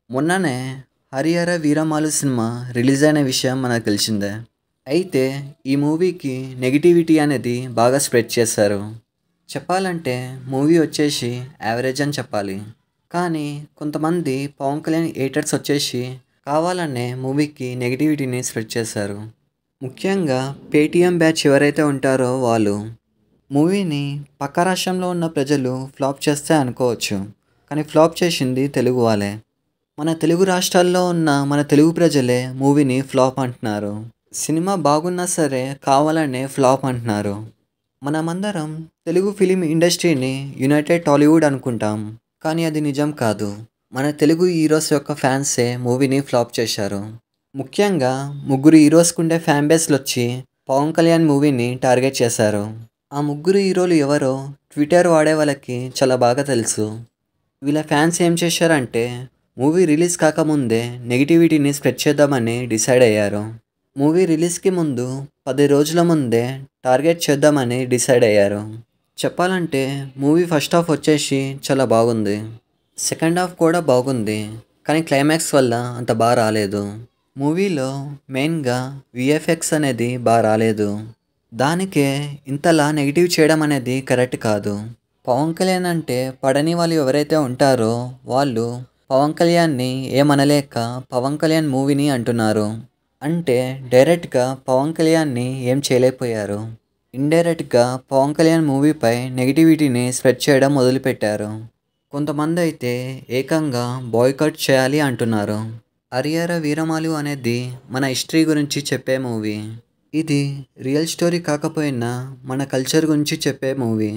మొన్ననే 'Harihara Veeramallu' cinema release అయిన విషయం మనకు తెలిసిందే. అయితే ఈ మూవీకి నెగటివిటీ అనేది బాగా స్ప్రెడ్ చేశారు. చెప్పాలంటే మూవీ వచ్చేసి యావరేజ్ అని చెప్పాలి. కానీ కొంతమంది పవన్ కళ్యాణ్ హేటర్స్ వచ్చేసి కావాలనే మూవీకి నెగటివిటీని స్ప్రెడ్ చేశారు. ముఖ్యంగా పేటీఎం బ్యాచ్ ఎవరైతే ఉంటారో వాళ్ళు. మూవీని పక్క రాష్ట్రంలో ఉన్న ప్రజలు ఫ్లాప్ చేస్తే అనుకోవచ్చు. కానీ ఫ్లాప్ చేసింది తెలుగు వాళ్ళే. మన తెలుగు రాష్ట్రాల్లో ఉన్న మన తెలుగు ప్రజలే మూవీని ఫ్లాప్ అంటున్నారు. సినిమా బాగున్నా సరే కావాలనే ఫ్లాప్ అంటున్నారు. మనమందరం తెలుగు ఫిలిం ఇండస్ట్రీని యునైటెడ్ టాలీవుడ్ అనుకుంటాం. కానీ అది నిజం కాదు. మన తెలుగు హీరోస్ యొక్క ఫ్యాన్సే మూవీని ఫ్లాప్ చేశారు. ముఖ్యంగా ముగ్గురు హీరోస్కు ఉండే ఫ్యాన్ బేస్లు వచ్చి పవన్ కళ్యాణ్ మూవీని టార్గెట్ చేశారు. ఆ ముగ్గురు హీరోలు ఎవరో ట్విట్టర్ వాడే వాళ్ళకి చాలా బాగా తెలుసు. వీళ్ళ ఫ్యాన్స్ ఏం చేశారంటే మూవీ రిలీజ్ కాకముందే నెగిటివిటీని స్ప్రెడ్ చేద్దామని డిసైడ్ అయ్యారు. మూవీ రిలీజ్కి ముందు 10 రోజుల ముందే టార్గెట్ చేద్దామని డిసైడ్ అయ్యారు. చెప్పాలంటే మూవీ ఫస్ట్ హాఫ్ వచ్చేసి చాలా బాగుంది. సెకండ్ హాఫ్ కూడా బాగుంది. కానీ క్లైమాక్స్ వల్ల అంత బాగా రాలేదు. మూవీలో మెయిన్గా విఎఫ్ఎక్స్ అనేది బాగా రాలేదు. దానికే ఇంతలా నెగిటివ్ చేయడం అనేది కరెక్ట్ కాదు. పవన్ కళ్యాణ్ అంటే పడని వాళ్ళు ఎవరైతే ఉంటారో వాళ్ళు పవన్ కళ్యాణ్ని ఏమనలేక పవన్ కళ్యాణ్ మూవీని అంటున్నారు. అంటే డైరెక్ట్గా పవన్ కళ్యాణ్ని ఏం చేయలేకపోయారు. ఇండైరెక్ట్గా పవన్ కళ్యాణ్ మూవీపై నెగిటివిటీని స్ప్రెడ్ చేయడం మొదలుపెట్టారు. కొంతమంది అయితే ఏకంగా బాయ్కాట్ చేయాలి అంటున్నారు. 'హరిహర వీరమల్లు' అనేది మన హిస్టరీ గురించి చెప్పే మూవీ. ఇది రియల్ స్టోరీ కాకపోయినా మన కల్చర్ గురించి చెప్పే మూవీ.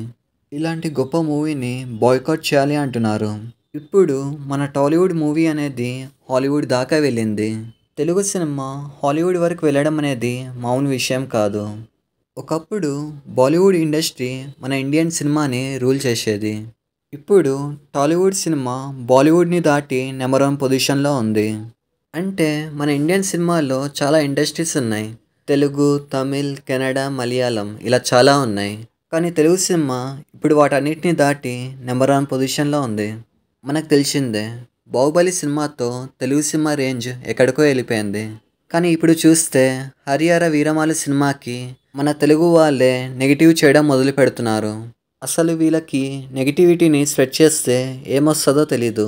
ఇలాంటి గొప్ప మూవీని బాయ్కాట్ చేయాలి అంటున్నారు. ఇప్పుడు మన టాలీవుడ్ మూవీ అనేది హాలీవుడ్ దాకా వెళ్ళింది. తెలుగు సినిమా హాలీవుడ్ వరకు వెళ్ళడం అనేది మామూలు విషయం కాదు. ఒకప్పుడు బాలీవుడ్ ఇండస్ట్రీ మన ఇండియన్ సినిమాని రూల్ చేసేది. ఇప్పుడు టాలీవుడ్ సినిమా బాలీవుడ్ని దాటి నెంబర్ 1 పొజిషన్లో ఉంది. అంటే మన ఇండియన్ సినిమాల్లో చాలా ఇండస్ట్రీస్ ఉన్నాయి. తెలుగు, తమిళ్, కన్నడ, మలయాళం ఇలా చాలా ఉన్నాయి. కానీ తెలుగు సినిమా ఇప్పుడు వాటన్నిటిని దాటి నెంబర్ 1 పొజిషన్లో ఉంది. మనకు తెలిసిందే, బాహుబలి సినిమాతో తెలుగు సినిమా రేంజ్ ఎక్కడికో వెళ్ళిపోయింది. కానీ ఇప్పుడు చూస్తే 'హరిహర వీరమల్లు' సినిమాకి మన తెలుగు వాళ్ళే నెగిటివ్ చేయడం మొదలు పెడుతున్నారు. అసలు వీళ్ళకి నెగిటివిటీని స్ప్రెడ్ చేస్తే ఏమొస్తుందో తెలీదు.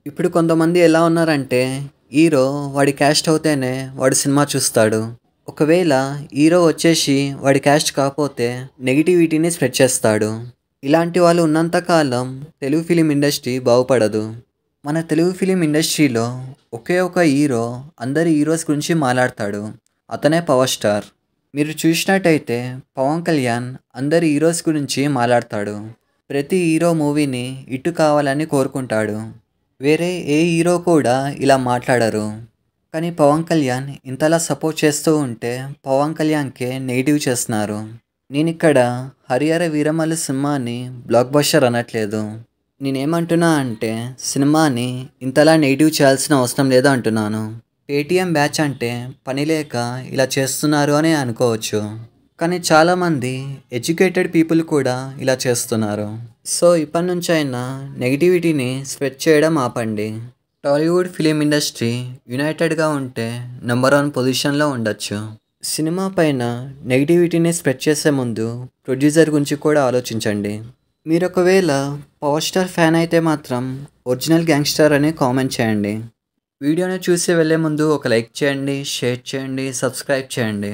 ఇప్పుడు కొంతమంది ఎలా ఉన్నారంటే హీరో వాడి క్యాస్ట్ అవుతేనే వాడు సినిమా చూస్తాడు. ఒకవేళ హీరో వచ్చేసి వాడి క్యాస్ట్ కాకపోతే నెగిటివిటీని స్ప్రెడ్ చేస్తాడు. ఇలాంటి వాళ్ళు ఉన్నంతకాలం తెలుగు ఫిలిం ఇండస్ట్రీ బాగుపడదు. మన తెలుగు ఫిలిం ఇండస్ట్రీలో ఒకే ఒక హీరో అందరి హీరోస్ గురించి మాట్లాడతాడు. అతనే పవర్ స్టార్. మీరు చూసినట్టయితే పవన్ కళ్యాణ్ అందరి హీరోస్ గురించి మాట్లాడతాడు. ప్రతి హీరో మూవీని హిట్ కావాలని కోరుకుంటాడు. వేరే ఏ హీరో కూడా ఇలా మాట్లాడరు. కానీ పవన్ కళ్యాణ్ ఇంతలా సపోర్ట్ చేస్తూ ఉంటే పవన్ కళ్యాణ్కే నెగిటివ్ చేస్తున్నారు. నేను ఇక్కడ 'హరిహర వీరమల్లు' సినిమాని బ్లాక్ బస్టర్ అనట్లేదు. నేనేమంటున్నా అంటే సినిమాని ఇంతలా నెగిటివ్ చేయాల్సిన అవసరం లేదు అంటున్నాను. పేటీఎం బ్యాచ్ అంటే పని లేక ఇలా చేస్తున్నారు అని అనుకోవచ్చు. కానీ చాలామంది ఎడ్యుకేటెడ్ పీపుల్ కూడా ఇలా చేస్తున్నారు. సో ఇప్పటి నుంచైనా నెగిటివిటీని స్ప్రెడ్ చేయడం ఆపండి. టాలీవుడ్ ఫిలిం ఇండస్ట్రీ యునైటెడ్గా ఉంటే నెంబర్ 1 పొజిషన్లో ఉండొచ్చు. సినిమా పైన నెగిటివిటీని స్ప్రెడ్ చేసే ముందు ప్రొడ్యూసర్ గురించి కూడా ఆలోచించండి. మీరు ఒకవేళ పవర్ స్టార్ ఫ్యాన్ అయితే మాత్రం ఒరిజినల్ గ్యాంగ్స్టర్ అని కామెంట్ చేయండి. వీడియోని చూసి వెళ్ళే ముందు ఒక లైక్ చేయండి, షేర్ చేయండి, సబ్స్క్రైబ్ చేయండి.